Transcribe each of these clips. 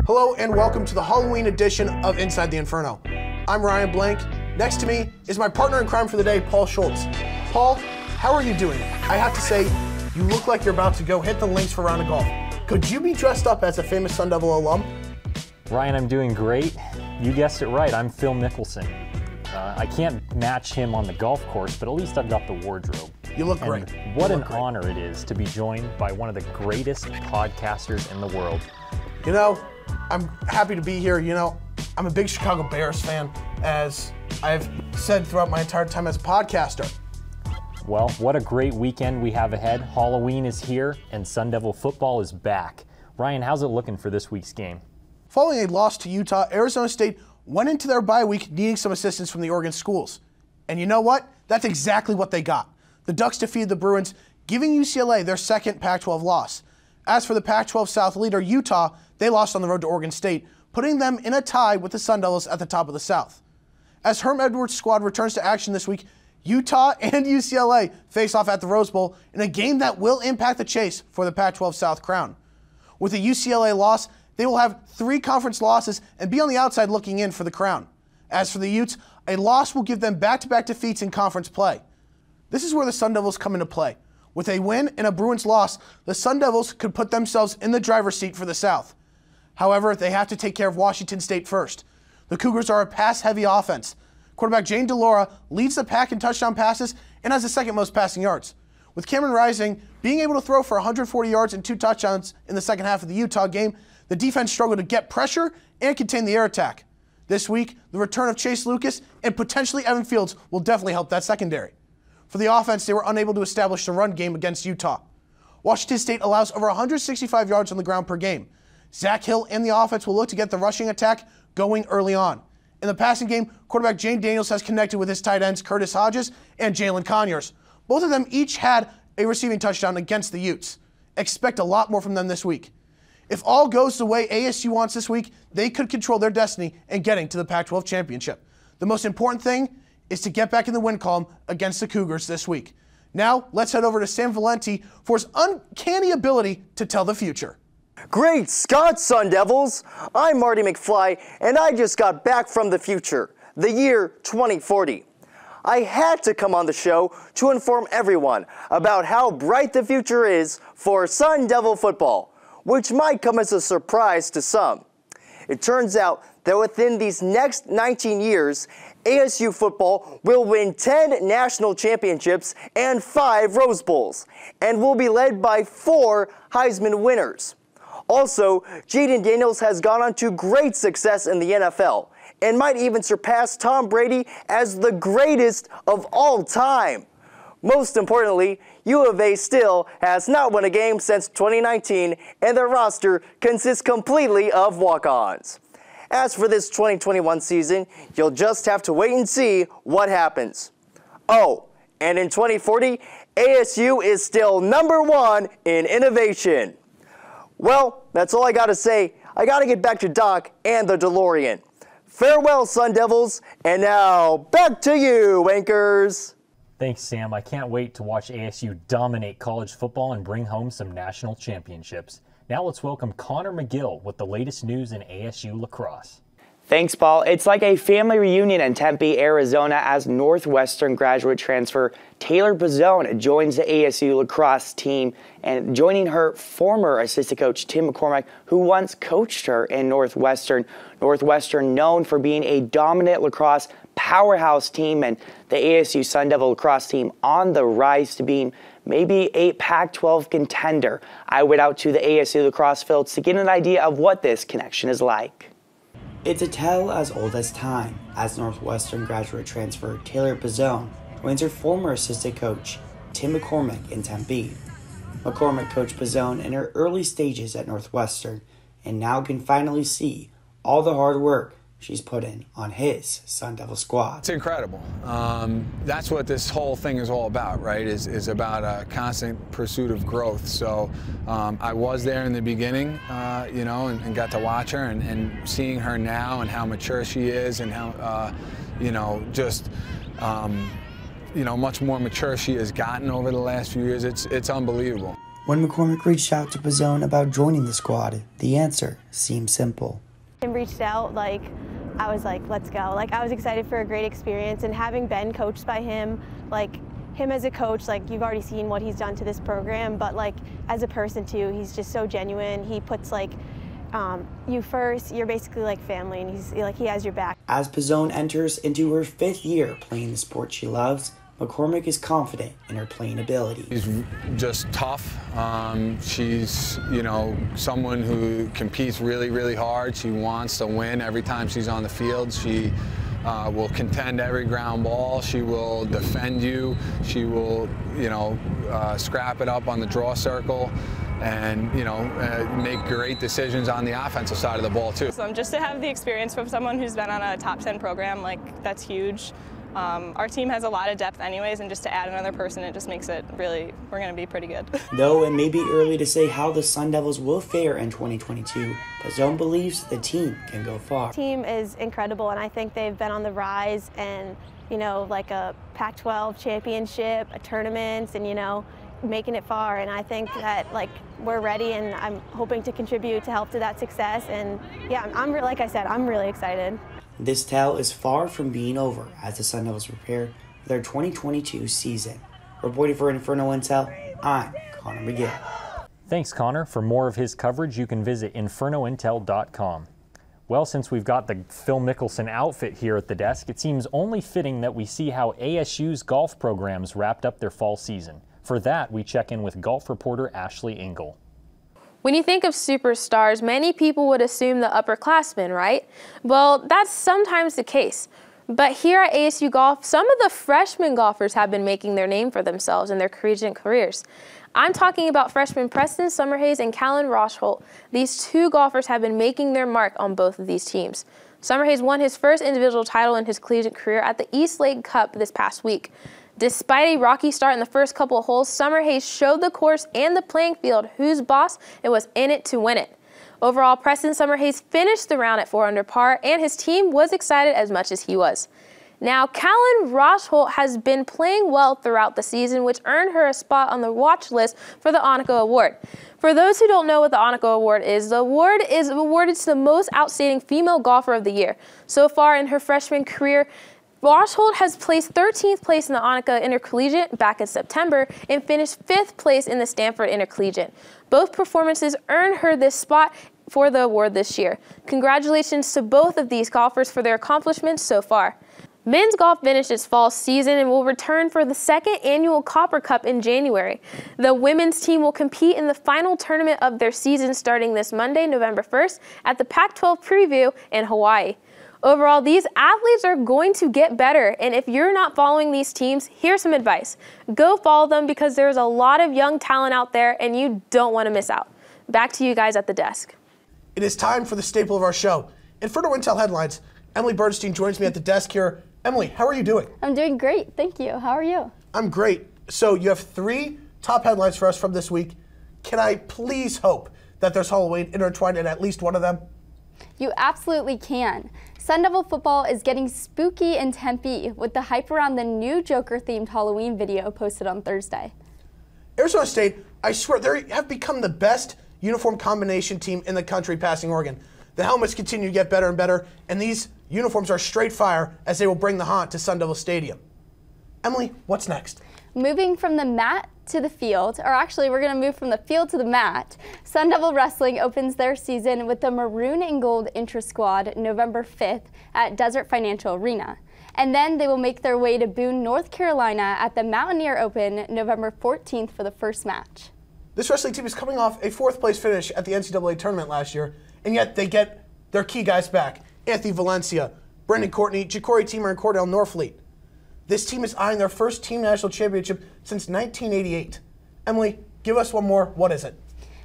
Hello and welcome to the Halloween edition of Inside the Inferno. I'm Ryan Blank. Next to me is my partner in crime for the day, Paul Schultz. Paul, how are you doing? I have to say, you look like you're about to go hit the links for a round of golf. Could you be dressed up as a famous Sun Devil alum? Ryan, I'm doing great. You guessed it right, I'm Phil Mickelson. I can't match him on the golf course, but at least I've got the wardrobe. You look great. What an honor it is to be joined by one of the greatest podcasters in the world. You know, I'm happy to be here. You know, I'm a big Chicago Bears fan, as I've said throughout my entire time as a podcaster. Well, what a great weekend we have ahead. Halloween is here, and Sun Devil football is back. Ryan, how's it looking for this week's game? Following a loss to Utah, Arizona State went into their bye week needing some assistance from the Oregon schools. And you know what? That's exactly what they got. The Ducks defeated the Bruins, giving UCLA their second Pac-12 loss. As for the Pac-12 South leader, Utah, they lost on the road to Oregon State, putting them in a tie with the Sun Devils at the top of the South. As Herm Edwards' squad returns to action this week, Utah and UCLA face off at the Rose Bowl in a game that will impact the chase for the Pac-12 South crown. With a UCLA loss, they will have 3 conference losses and be on the outside looking in for the crown. As for the Utes, a loss will give them back-to-back defeats in conference play. This is where the Sun Devils come into play. With a win and a Bruins loss, the Sun Devils could put themselves in the driver's seat for the South. However, they have to take care of Washington State first. The Cougars are a pass-heavy offense. Quarterback Jane DeLaura leads the pack in touchdown passes and has the second most passing yards. With Cameron Rising being able to throw for 140 yards and 2 touchdowns in the second half of the Utah game, the defense struggled to get pressure and contain the air attack. This week, the return of Chase Lucas and potentially Evan Fields will definitely help that secondary. For the offense, they were unable to establish the run game against Utah. Washington State allows over 165 yards on the ground per game. Zach Hill and the offense will look to get the rushing attack going early on. In the passing game, quarterback Jane Daniels has connected with his tight ends Curtis Hodges and Jalen Conyers. Both of them each had a receiving touchdown against the Utes. Expect a lot more from them this week. If all goes the way ASU wants this week, they could control their destiny in getting to the Pac-12 championship. The most important thing is to get back in the win column against the Cougars this week. Now, let's head over to Sam Valenti for his uncanny ability to tell the future. Great Scott, Sun Devils! I'm Marty McFly, and I just got back from the future, the year 2040. I had to come on the show to inform everyone about how bright the future is for Sun Devil football, which might come as a surprise to some. It turns out that within these next 19 years, ASU football will win 10 national championships and 5 Rose Bowls, and will be led by 4 Heisman winners. Also, Jaden Daniels has gone on to great success in the NFL, and might even surpass Tom Brady as the greatest of all time. Most importantly, U of A still has not won a game since 2019, and their roster consists completely of walk-ons. As for this 2021 season, you'll just have to wait and see what happens. Oh, and in 2040, ASU is still #1 in innovation. Well, that's all I gotta say. I gotta get back to Doc and the DeLorean. Farewell, Sun Devils, and now back to you, anchors. Thanks, Sam. I can't wait to watch ASU dominate college football and bring home some national championships. Now let's welcome Connor McGill with the latest news in ASU lacrosse. Thanks, Paul. It's like a family reunion in Tempe, Arizona, as Northwestern graduate transfer Taylor Pizzone joins the ASU lacrosse team, and joining her former assistant coach Tim McCormick, who once coached her in Northwestern. Northwestern known for being a dominant lacrosse powerhouse team, and the ASU Sun Devil lacrosse team on the rise to being maybe a Pac-12 contender. I went out to the ASU lacrosse fields to get an idea of what this connection is like. It's a tale as old as time, as Northwestern graduate transfer Taylor Pizzone joins her former assistant coach Tim McCormick in Tempe. McCormick coached Pizzone in her early stages at Northwestern, and now can finally see all the hard work she's put in on his Sun Devil squad. It's incredible. That's what this whole thing is all about, right? Is about a constant pursuit of growth. So I was there in the beginning, you know, and got to watch her, and seeing her now and how mature she is, and how, you know, just you know, much more mature she has gotten over the last few years. It's unbelievable. When McCormick reached out to Pizzone about joining the squad, the answer seemed simple. I reached out, I was like, let's go. I was excited for a great experience, and having been coached by him, him as a coach, you've already seen what he's done to this program, but as a person too, he's just so genuine. He puts you first. You're basically family, and he has your back. As Pizzone enters into her 5th year playing the sport she loves, McCormick is confident in her playing ability. She's just tough. She's, someone who competes really, really hard. She wants to win every time she's on the field. She will contend every ground ball. She will defend you. She will, scrap it up on the draw circle, and make great decisions on the offensive side of the ball too. Just to have the experience from someone who's been on a top 10 program, that's huge. Our team has a lot of depth anyways, and just to add another person, it just makes it really, we're going to be pretty good. Though it may be early to say how the Sun Devils will fare in 2022, Pizzone believes the team can go far. The team is incredible, and I think they've been on the rise, and a Pac-12 championship, a tournament, and making it far. And I think that we're ready, and I'm hoping to contribute to help to that success. And yeah, like I said, I'm really excited. This tale is far from being over as the Sun Devils prepare for their 2022 season. Reporting for Inferno Intel, I'm Connor McGill. Thanks, Connor. For more of his coverage, you can visit infernointel.com. Well, since we've got the Phil Mickelson outfit here at the desk, it seems only fitting that we see how ASU's golf programs wrapped up their fall season. For that, we check in with golf reporter Ashley ENGLE. When you think of superstars, many people would assume the upperclassmen, right? Well, that's sometimes the case. But here at ASU Golf, some of the freshman golfers have been making their name for themselves in their collegiate careers. I'm talking about freshmen Preston Summerhays and Callan Rochholt. These two golfers have been making their mark on both of these teams. Summerhays won his first individual title in his collegiate career at the East Lake Cup this past week. Despite a rocky start in the first couple of holes, Summerhays showed the course and the playing field whose boss it was in it to win it. Overall, Preston Summerhays finished the round at 4 under par, and his team was excited as much as he was. Now, Callan Rochholt has been playing well throughout the season, which earned her a spot on the watch list for the Onako Award. For those who don't know what the Onako Award is, the award is awarded to the most outstanding female golfer of the year. So far in her freshman career, Rochholt has placed 13th place in the Onaka Intercollegiate back in September and finished 5th place in the Stanford Intercollegiate. Both performances earned her this spot for the award this year. Congratulations to both of these golfers for their accomplishments so far. Men's golf finished its fall season and will return for the 2nd annual Copper Cup in January. The women's team will compete in the final tournament of their season starting this Monday, November 1st at the Pac-12 Preview in Hawaii. Overall, these athletes are going to get better, and if you're not following these teams, here's some advice. Go follow them because there's a lot of young talent out there and you don't want to miss out. Back to you guys at the desk. It is time for the staple of our show. Inferno Intel headlines. Emily Bernstein joins me at the desk here. Emily, how are you doing? I'm doing great, thank you. How are you? I'm great. So you have 3 top headlines for us from this week. Can I please hope that there's Halloween intertwined in at least one of them? You absolutely can. Sun Devil football is getting spooky in Tempe with the hype around the new Joker-themed Halloween video posted on Thursday. Arizona State, I swear, they have become the best uniform combination team in the country passing Oregon. The helmets continue to get better and better, and these uniforms are straight fire as they will bring the haunt to Sun Devil Stadium. Emily, what's next? Moving from the mat to the field, or actually we're going to move from the field to the mat. Sun Devil Wrestling opens their season with the Maroon and Gold Intra-Squad November 5th at Desert Financial Arena. And then they will make their way to Boone, North Carolina at the Mountaineer Open November 14th for the first match. This wrestling team is coming off a 4th place finish at the NCAA tournament last year, and yet they get their key guys back. Anthony Valencia, Brendan Courtney, Ja'Cory Teamer, and Cordell Norfleet. This team is eyeing their first team national championship since 1988. Emily, give us one more. What is it?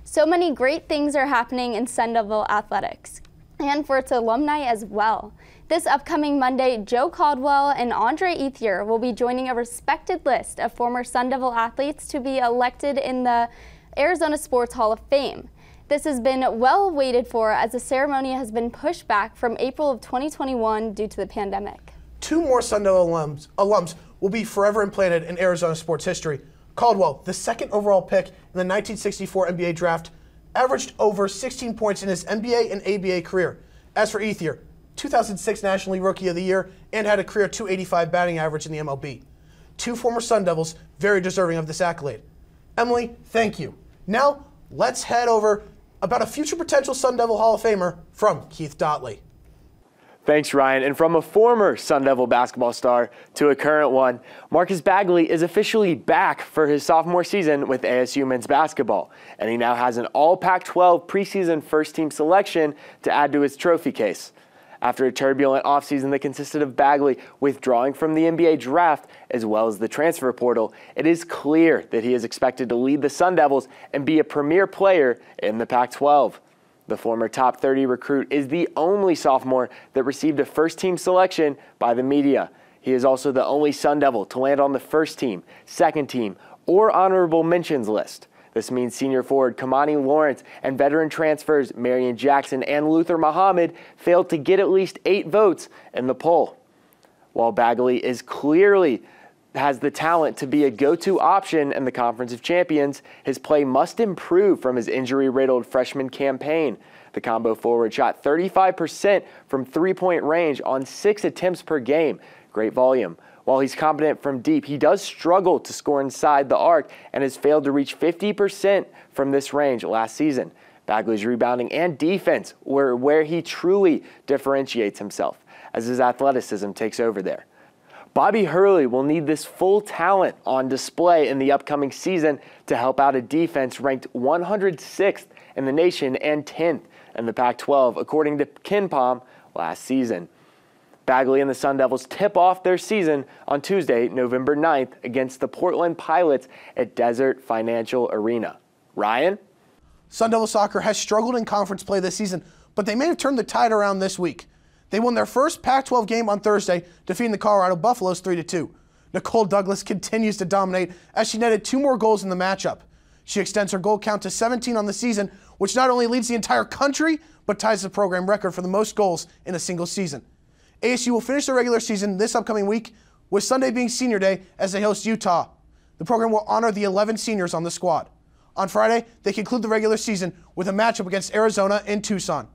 So many great things are happening in Sun Devil athletics, and for its alumni as well. This upcoming Monday, Joe Caldwell and Andre Ethier will be joining a respected list of former Sun Devil athletes to be elected in the Arizona Sports Hall of Fame. This has been well waited for as the ceremony has been pushed back from April of 2021 due to the pandemic. 2 more Sun Devil alums will be forever implanted in Arizona sports history. Caldwell, the second overall pick in the 1964 NBA draft, averaged over 16 points in his NBA and ABA career. As for Ethier, 2006 National League Rookie of the Year and had a career .285 batting average in the MLB. Two former Sun Devils, very deserving of this accolade. Emily, thank you. Now, let's head over about a future potential Sun Devil Hall of Famer from Keith DOTTLEY. Thanks, Ryan. And from a former Sun Devil basketball star to a current one, Marcus Bagley is officially back for his sophomore season with ASU men's basketball. And he now has an all Pac-12 preseason first-team selection to add to his trophy case. After a turbulent offseason that consisted of Bagley withdrawing from the NBA draft as well as the transfer portal, it is clear that he is expected to lead the Sun Devils and be a premier player in the Pac-12. The former top 30 recruit is the only sophomore that received a first-team selection by the media. He is also the only Sun Devil to land on the first team, second team, or honorable mentions list. This means senior forward Kamani Lawrence and veteran transfers Marion Jackson and Luther Muhammad failed to get at least 8 votes in the poll. While Bagley is clearly has the talent to be a go-to option in the Conference of Champions, his play must improve from his injury-riddled freshman campaign. The combo forward shot 35% from three-point range on 6 attempts per game. Great volume. While he's competent from deep, he does struggle to score inside the arc and has failed to reach 50% from this range last season. Bagley's rebounding and defense were where he truly differentiates himself, as his athleticism takes over there. Bobby Hurley will need this full talent on display in the upcoming season to help out a defense ranked 106th in the nation and 10th in the Pac-12, according to KenPom last season. Bagley and the Sun Devils tip off their season on Tuesday, November 9th against the Portland Pilots at Desert Financial Arena. Ryan? Sun Devil soccer has struggled in conference play this season, but they may have turned the tide around this week. They won their first Pac-12 game on Thursday, defeating the Colorado Buffaloes 3-2. Nicole Douglas continues to dominate as she netted 2 more goals in the matchup. She extends her goal count to 17 on the season, which not only leads the entire country, but ties the program record for the most goals in a single season. ASU will finish the regular season this upcoming week, with Sunday being senior day as they host Utah. The program will honor the 11 seniors on the squad. On Friday, they conclude the regular season with a matchup against Arizona in Tucson.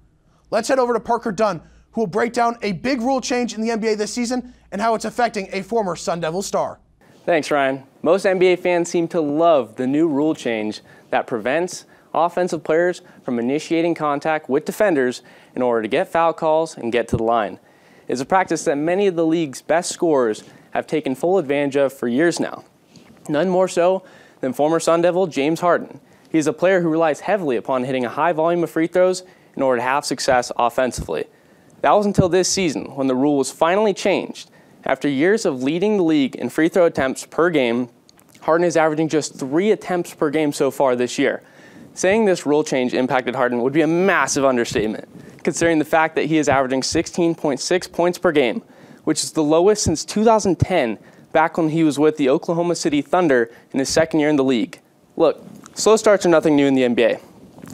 Let's head over to Parker Dunn, who will break down a big rule change in the NBA this season and how it's affecting a former Sun Devil star. Thanks, Ryan. Most NBA fans seem to love the new rule change that prevents offensive players from initiating contact with defenders in order to get foul calls and get to the line. It's a practice that many of the league's best scorers have taken full advantage of for years now. None more so than former Sun Devil James Harden. He's a player who relies heavily upon hitting a high volume of free throws in order to have success offensively. That was until this season, when the rule was finally changed. After years of leading the league in free throw attempts per game, Harden is averaging just 3 attempts per game so far this year. Saying this rule change impacted Harden would be a massive understatement, considering the fact that he is averaging 16.6 points per game, which is the lowest since 2010, back when he was with the Oklahoma City Thunder in his second year in the league. Look, slow starts are nothing new in the NBA.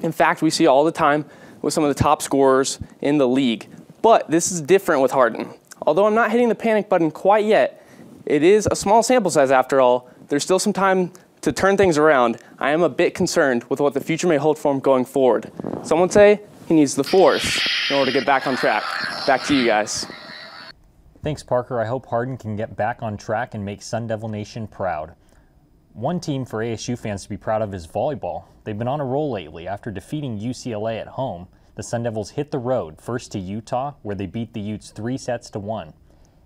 In fact, we see all the time with some of the top scorers in the league. But this is different with Harden. Although I'm not hitting the panic button quite yet, it is a small sample size after all. There's still some time to turn things around. I am a bit concerned with what the future may hold for him going forward. Some would say he needs the force in order to get back on track. Back to you guys. Thanks, Parker. I hope Harden can get back on track and make Sun Devil Nation proud. One team for ASU fans to be proud of is volleyball. They've been on a roll lately. After defeating UCLA at home, the Sun Devils hit the road, first to Utah, where they beat the Utes 3-1.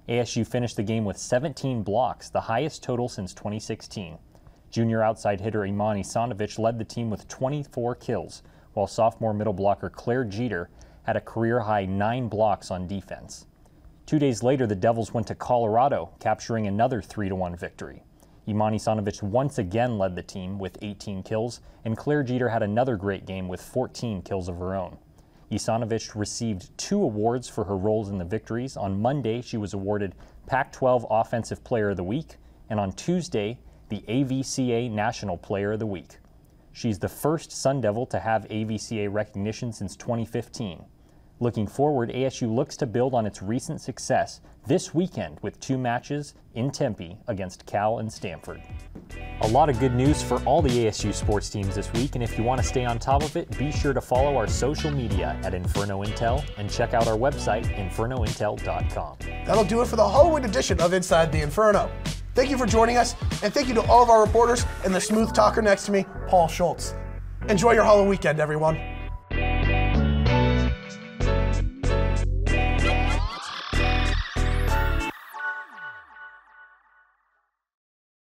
ASU finished the game with 17 blocks, the highest total since 2016. Junior outside hitter Imani Sanovich led the team with 24 kills, while sophomore middle blocker Claire Jeter had a career-high 9 blocks on defense. 2 days later, the Devils went to Colorado, capturing another 3-1 victory. Imani Sanovich once again led the team with 18 kills, and Claire Jeter had another great game with 14 kills of her own. Isanovich received 2 awards for her roles in the victories. On Monday, she was awarded Pac-12 Offensive Player of the Week, and on Tuesday, the AVCA National Player of the Week. She's the first Sun Devil to have AVCA recognition since 2015. Looking forward, ASU looks to build on its recent success this weekend with 2 matches in Tempe against Cal and Stanford. A lot of good news for all the ASU sports teams this week, and if you want to stay on top of it, be sure to follow our social media at Inferno Intel and check out our website, infernointel.com. That'll do it for the Halloween edition of Inside the Inferno. Thank you for joining us, and thank you to all of our reporters and the smooth talker next to me, Paul Schultz. Enjoy your Halloween weekend, everyone.